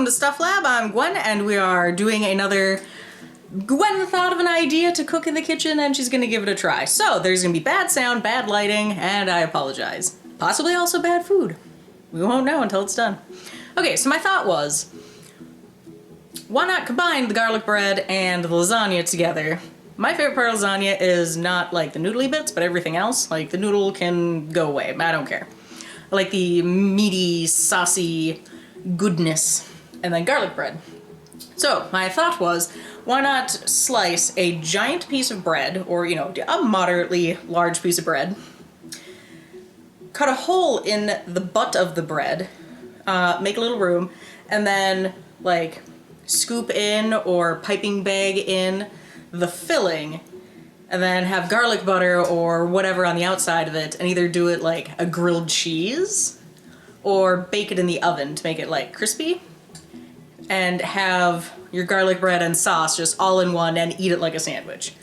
to Stuff Lab. I'm Gwen, and we are doing another Gwen thought of an idea to cook in the kitchen, and she's gonna give it a try. So there's gonna be bad sound, bad lighting, and I apologize. Possibly also bad food. We won't know until it's done. Okay, so my thought was, why not combine the garlic bread and the lasagna together? My favorite part of lasagna is not like the noodly bits, but everything else. Like the noodle can go away, I don't care. I like the meaty, saucy goodness, and then garlic bread. So my thought was, why not slice a giant piece of bread, or you know, a moderately large piece of bread, cut a hole in the butt of the bread, make a little room, and then like scoop in or piping bag in the filling, and then have garlic butter or whatever on the outside of it, and either do it like a grilled cheese or bake it in the oven to make it like crispy, and have your garlic bread and sauce just all in one and eat it like a sandwich.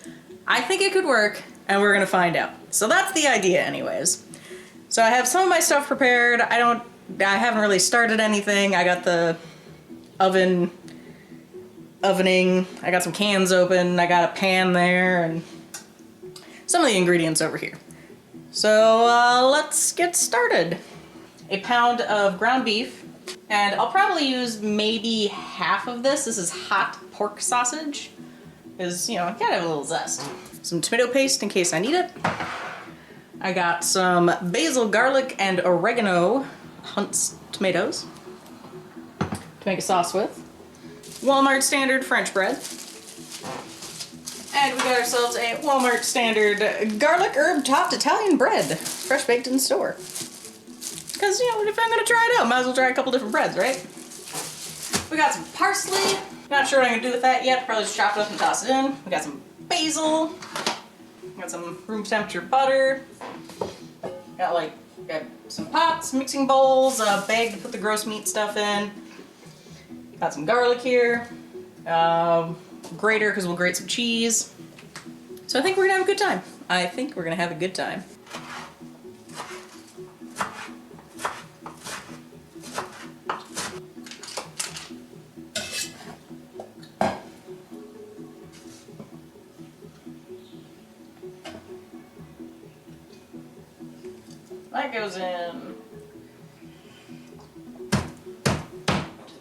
I think it could work, and we're gonna find out. So that's the idea anyways. So I have some of my stuff prepared. I haven't really started anything. I got the ovening. I got some cans open. I got a pan there, and some of the ingredients over here. So let's get started. A pound of ground beef, and I'll probably use maybe half of this. This is hot pork sausage, because, you know, I gotta have a little zest. Some tomato paste in case I need it. I got some basil, garlic, and oregano Hunt's tomatoes to make a sauce with. Walmart standard French bread. And we got ourselves a Walmart standard garlic herb topped Italian bread, fresh baked in the store. Because, you know, if I'm gonna try it out, might as well try a couple different breads, right? We got some parsley. Not sure what I'm gonna do with that yet. Probably just chop it up and toss it in. We got some basil. Got some room temperature butter. Got some pots, mixing bowls, a bag to put the gross meat stuff in. Got some garlic here. Grater, because we'll grate some cheese. So I think we're gonna have a good time. I think we're gonna have a good time. That goes in.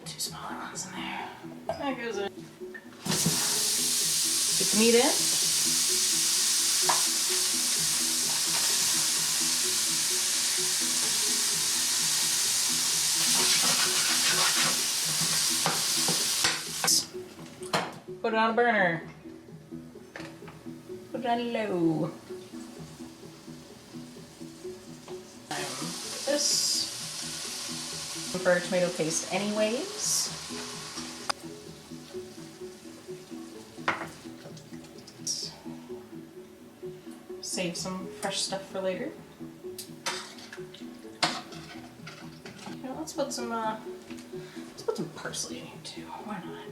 Two smaller ones in there. That goes in. Put the meat in. Put it on a burner. Put it on low. This for tomato paste anyways. Save some fresh stuff for later. You know, let's put some parsley in here too. Why not?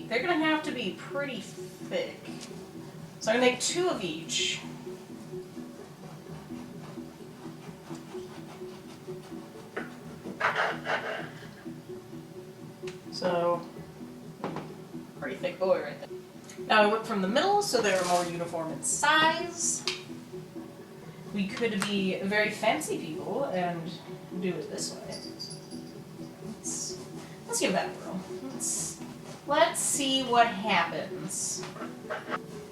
They're gonna have to be pretty thick. So I'm gonna make 2 of each. So, pretty thick boy right there. Now I work from the middle so they're more uniform in size. We could be very fancy people and do it this way. Let's give that a whirl. Let's see what happens.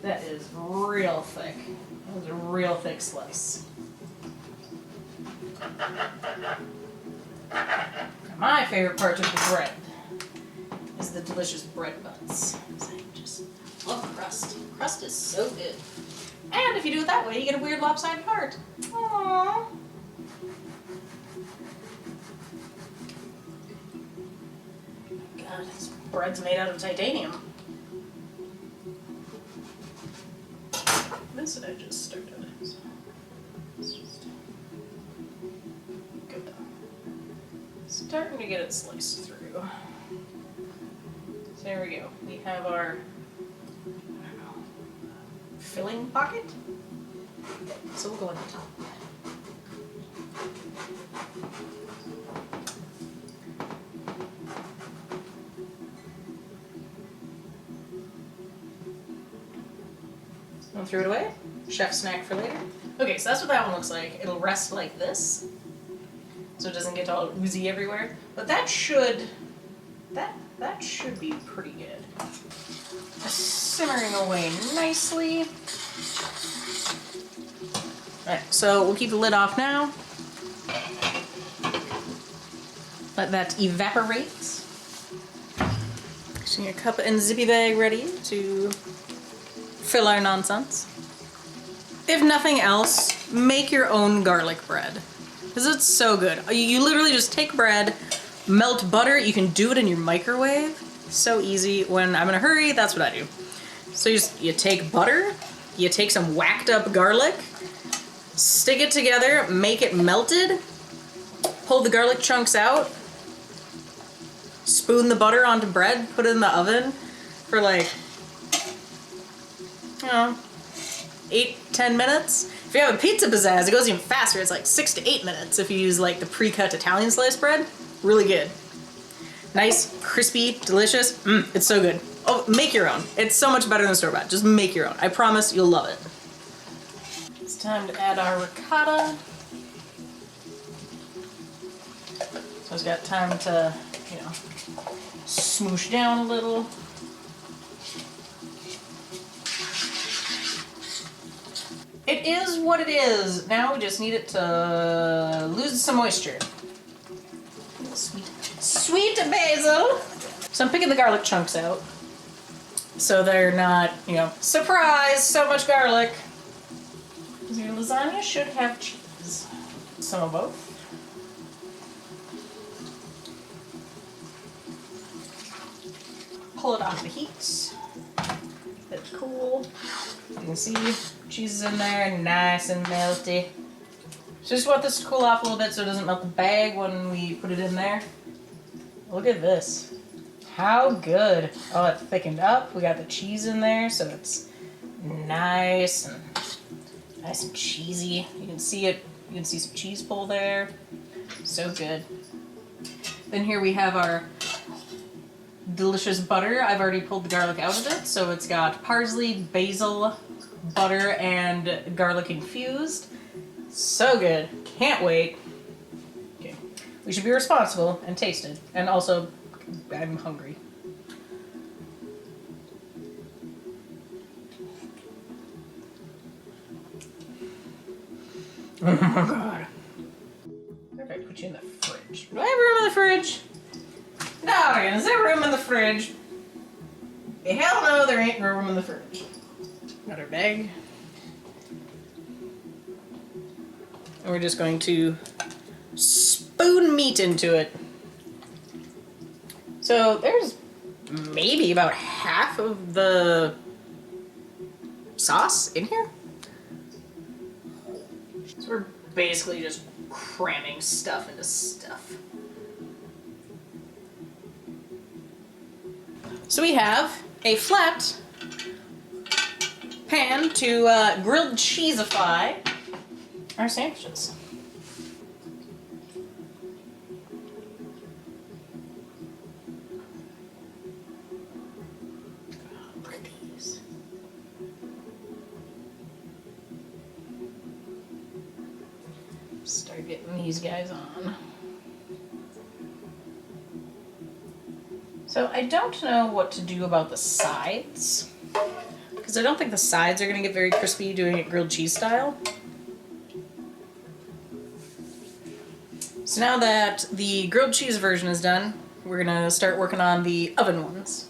That is real thick. That was a real thick slice. My favorite part of the bread is the delicious bread buns. I just love the crust. The crust is so good. And if you do it that way, you get a weird lopsided part. Aww. God, this bread's made out of titanium. This I just started. So let's just go down. Starting to get it sliced through. So there we go. We have our, I don't know, filling pocket. So we'll go on the top. Don't throw it away. Chef snack for later. Okay, so that's what that one looks like. It'll rest like this, so it doesn't get all oozy everywhere. But that should be pretty good. Simmering away nicely. Alright, so we'll keep the lid off now. Let that evaporate. Getting your cup and zippy bag ready to fill our nonsense. If nothing else, make your own garlic bread. Because it's so good. You literally just take bread, melt butter. You can do it in your microwave. So easy. When I'm in a hurry, that's what I do. So you take butter, you take some whacked up garlic, stick it together, make it melted, pull the garlic chunks out, spoon the butter onto bread, put it in the oven for like, 8-10 minutes. If you have a pizza pizzazz, it goes even faster. It's like 6 to 8 minutes if you use like the pre-cut Italian sliced bread. Really good. Nice, crispy, delicious. It's so good. Oh, make your own. It's so much better than store-bought. Just make your own. I promise you'll love it. It's time to add our ricotta. So it's got time to, smoosh down a little. It is what it is. Now we just need it to lose some moisture. Sweet basil. So I'm picking the garlic chunks out, so they're not, surprise, so much garlic. Because your lasagna should have cheese. Some of both. Pull it off the heat. Let it cool. You can see cheese is in there, nice and melty. So just want this to cool off a little bit so it doesn't melt the bag when we put it in there. Look at this. How good. Oh, it thickened up. We got the cheese in there, so it's nice and cheesy. You can see it. You can see some cheese pull there. So good. Then here we have our delicious butter. I've already pulled the garlic out of it, so it's got parsley, basil, butter, and garlic infused. So good. Can't wait. Okay. We should be responsible and taste it. And also, I'm hungry. Oh my god. Where did I put you in the fridge? Do I have room in the fridge? No, is there room in the fridge? Hell no, there ain't room in the fridge. Got our bag. And we're just going to spoon meat into it. So there's maybe about half of the sauce in here. So we're basically just cramming stuff into stuff. So we have a flat pan to grilled cheesify our sandwiches. Look at these. Start getting these guys on. So I don't know what to do about the sides, because I don't think the sides are going to get very crispy doing it grilled cheese style. So now that the grilled cheese version is done, we're going to start working on the oven ones.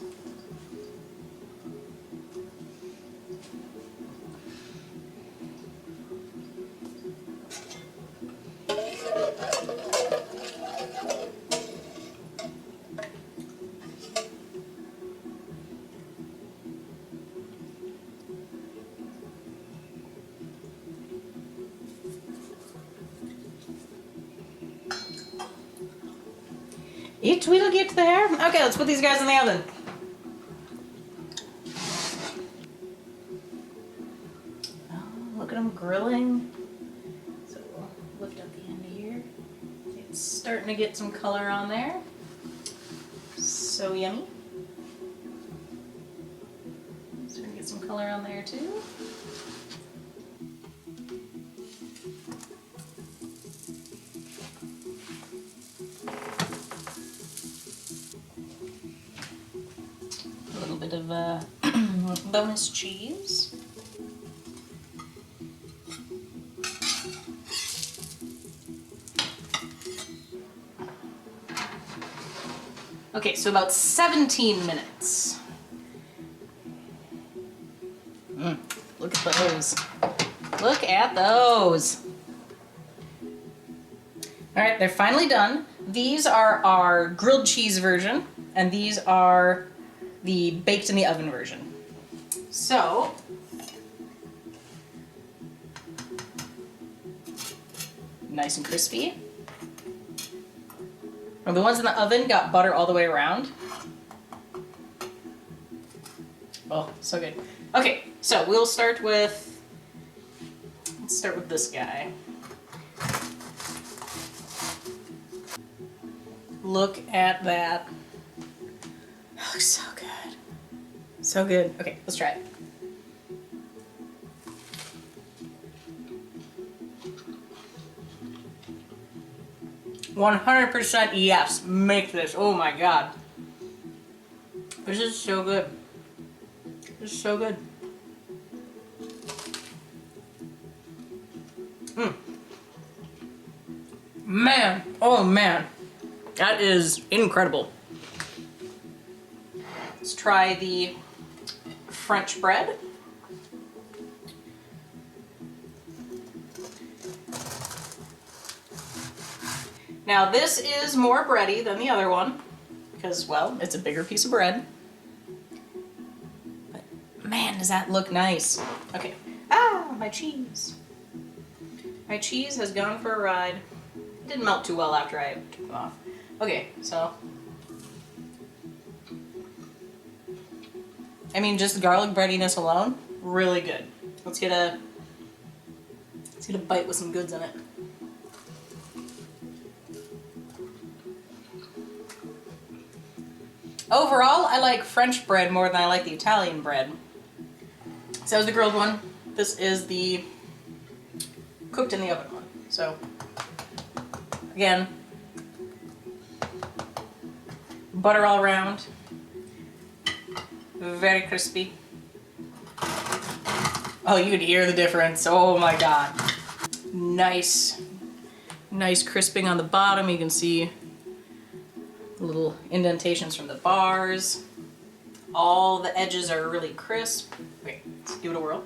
It will get there. Okay, let's put these guys in the oven. Oh, look at them grilling. So we'll lift up the end here. It's starting to get some color on there. So yummy. Starting to get some color on there too. A little bit of bonus cheese. Okay, so about 17 minutes. Look at those. Look at those. All right, they're finally done. These are our grilled cheese version, and these are the baked in the oven version. So, nice and crispy. And the ones in the oven got butter all the way around. Oh, so good. Okay, so we'll start with, let's start with this guy. Look at that. It looks so good. So good. Okay, let's try it. "100% yes, make this." Oh my god. This is so good. This is so good. Man, oh man. That is incredible. Let's try the French bread. Now this is more bready than the other one because, well, it's a bigger piece of bread. But man, does that look nice. Okay. Ah, my cheese. My cheese has gone for a ride. It didn't melt too well after I took it off. Okay, so. I mean, just garlic breadiness alone, really good. Let's get a bite with some goods in it. Overall, I like French bread more than I like the Italian bread. So that was the grilled one. This is the cooked in the oven one. So, again, butter all around. Very crispy. Oh, you could hear the difference. Oh my god. Nice crisping on the bottom. You can see little indentations from the bars. All the edges are really crisp. Okay, let's give it a whirl.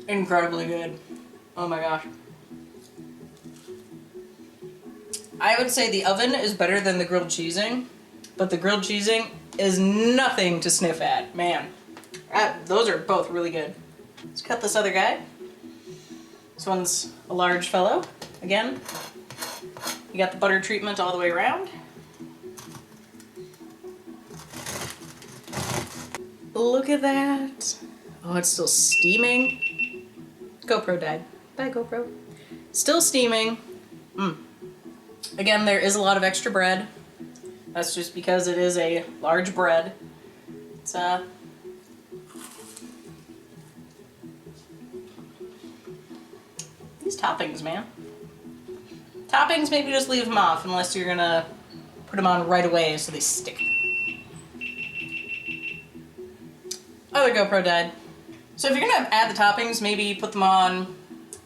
Incredibly good. Oh my gosh. I would say the oven is better than the grilled cheesing, but the grilled cheesing is nothing to sniff at. Man, those are both really good. Let's cut this other guy. This one's a large fellow. Again, you got the butter treatment all the way around. Look at that. Oh, it's still steaming. GoPro died. Bye, GoPro. Still steaming. Again, there is a lot of extra bread. That's just because it is a large bread. It's these toppings, man. Toppings, maybe just leave them off unless you're gonna put them on right away so they stick. Other GoPro died. So if you're gonna add the toppings, maybe put them on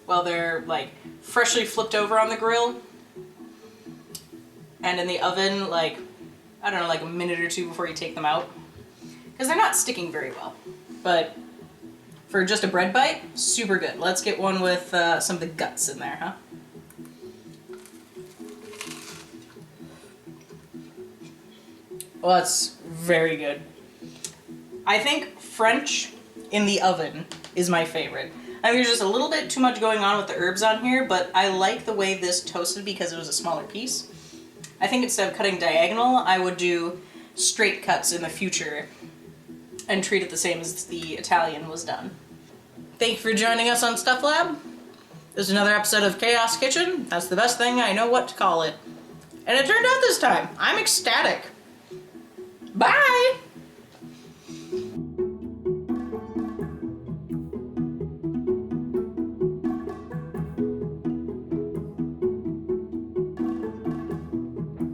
while they're like freshly flipped over on the grill. And in the oven, like, I don't know, like a minute or two before you take them out. Because they're not sticking very well. But for just a bread bite, super good. Let's get one with some of the guts in there, huh? Well, that's very good. I think French in the oven is my favorite. I think there's just a little bit too much going on with the herbs on here, but I like the way this toasted because it was a smaller piece. I think instead of cutting diagonal, I would do straight cuts in the future and treat it the same as the Italian was done. Thank you for joining us on Stuff Lab. This is another episode of Chaos Kitchen. That's the best thing I know what to call it. And it turned out this time. I'm ecstatic. Bye!